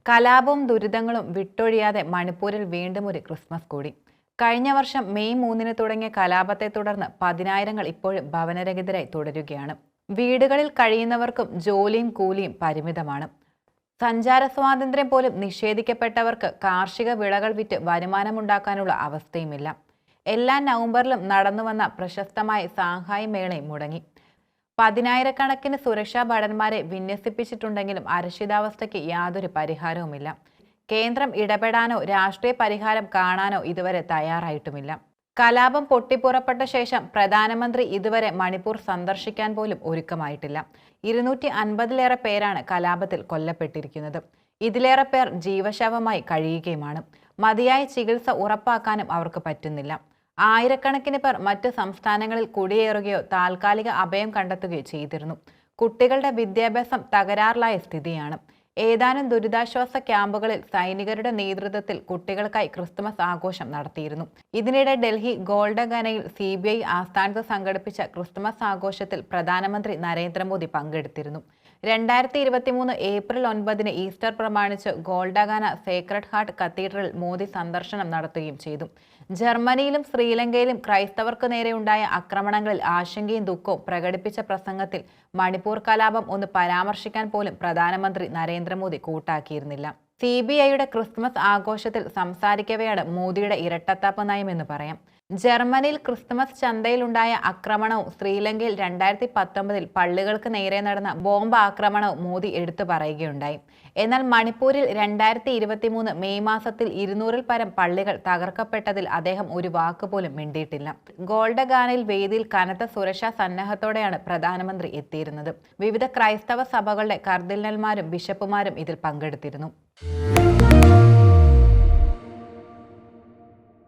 കലാപവും ദുരിതങ്ങളും വിട്ടൊഴിയാതെ മണിപ്പൂരിൽ വീണ്ടും ഒരു ക്രിസ്മസ് കൂടി. കഴിഞ്ഞ വർഷം മെയ് 3-ന് തുടങ്ങിയ കലാപത്തെ തുടർന്ന് പതിനായിരങ്ങൾ ഇപ്പോഴും ഭവനരഹിതരായി തുടരുകയാണ്. വീടുകളിൽ കഴിയുന്നവർക്കും ജോലിയും കൂലിയും പരിമിതമാണ്. സഞ്ചാര സ്വാതന്ത്ര്യം പോലും നിഷേധിക്കപ്പെട്ടവർക്ക് കാർഷിക വിളകൾ വിറ്റ് വരുമാനമുണ്ടാക്കാനുള്ള അവസ്ഥയുമില്ല. എല്ലാ നവംബറിലും നടന്നുവന്ന പ്രശസ്തമായ സാങ്ഹായ് മേളയും മുടങ്ങി. പതിനായിരക്കണക്കിന് സുരക്ഷാ ഭടന്മാരെ വിന്യസിപ്പിച്ചിട്ടുണ്ടെങ്കിലും അരക്ഷിതാവസ്ഥയ്ക്ക് യാതൊരു പരിഹാരവുമില്ല. കേന്ദ്രം ഇടപെടാനോ രാഷ്ട്രീയ പരിഹാരം കാണാനോ ഇതുവരെ തയ്യാറായിട്ടുമില്ല. കലാപം പൊട്ടിപ്പുറപ്പെട്ട ശേഷം പ്രധാനമന്ത്രി ഇതുവരെ മണിപ്പൂർ സന്ദർശിക്കാൻ പോലും ഒരുക്കമായിട്ടില്ല. 250-ലേറെ പേരാണ് കലാപത്തിൽ കൊല്ലപ്പെട്ടിരിക്കുന്നത്. ഇതിലേറെ പേർ ജീവശവമായി കഴിയുകയുമാണ്. മതിയായ ചികിത്സ ഉറപ്പാക്കാനും അവർക്ക് പറ്റുന്നില്ല. ആയിരക്കണക്കിന് പേർ മറ്റ് സംസ്ഥാനങ്ങളിൽ കുടിയേറുകയോ താൽക്കാലിക അഭയം കണ്ടെത്തുകയോ ചെയ്തിരുന്നു. കുട്ടികളുടെ വിദ്യാഭ്യാസം തകരാറിലായ സ്ഥിതിയാണ്. ഏതാനും ദുരിതാശ്വാസ ക്യാമ്പുകളിൽ സൈനികരുടെ നേതൃത്വത്തിൽ കുട്ടികൾക്കായി ക്രിസ്തുമസ് ആഘോഷം നടത്തിയിരുന്നു. ഇതിനിടെ ഡൽഹി ഗോൾഡഗനയിൽ CBI ആസ്ഥാനത്ത് സംഘടിപ്പിച്ച ക്രിസ്തുമസ് ആഘോഷത്തിൽ പ്രധാനമന്ത്രി നരേന്ദ്രമോദി പങ്കെടുത്തിരുന്നു. 2023 ഏപ്രിൽ 9-ന് ഈസ്റ്റർ പ്രമാണിച്ച് ഗോൾഡഗാന സേക്രഡ് ഹാർട്ട് കത്തീഡ്രലിൽ മോദി സന്ദർശനം നടത്തുകയും ചെയ്തു. ജർമ്മനിയിലും ശ്രീലങ്കയിലും ക്രൈസ്തവർക്ക് നേരെയുണ്ടായ ആക്രമണങ്ങളിൽ ആശങ്കയും ദുഃഖവും പ്രകടിപ്പിച്ച പ്രസംഗത്തിൽ മണിപ്പൂർ കലാപം ഒന്ന് പരാമർശിക്കാൻ പോലും പ്രധാനമന്ത്രി നരേന്ദ്രമോദി കൂട്ടാക്കിയിരുന്നില്ല. CBIയുടെ ക്രിസ്തുമസ് ആഘോഷത്തിൽ സംസാരിക്കവെയാണ് മോദിയുടെ ഇരട്ടത്താപ്പ് നയമെന്ന് പറയാം. ജർമ്മനിയിൽ ക്രിസ്തുമസ് ചന്തയിലുണ്ടായ ആക്രമണവും ശ്രീലങ്കയിൽ 2019-ൽ പള്ളികൾക്ക് നേരെ നടന്ന ബോംബ് ആക്രമണവും മോദി എടുത്തു പറയുകയുണ്ടായി. എന്നാൽ മണിപ്പൂരിൽ 2023 മെയ് മാസത്തിൽ 200-ൽ പരം പള്ളികൾ തകർക്കപ്പെട്ടതിൽ അദ്ദേഹം ഒരു വാക്ക് പോലും മിണ്ടിയിട്ടില്ല. ഗോൾഡഗാനയിൽ വേദിയിൽ കനത്ത സുരക്ഷാ സന്നാഹത്തോടെയാണ് പ്രധാനമന്ത്രി എത്തിയിരുന്നത്. വിവിധ ക്രൈസ്തവ സഭകളുടെ കർദിനാൾമാരും ബിഷപ്പുമാരും ഇതിൽ പങ്കെടുത്തിരുന്നു.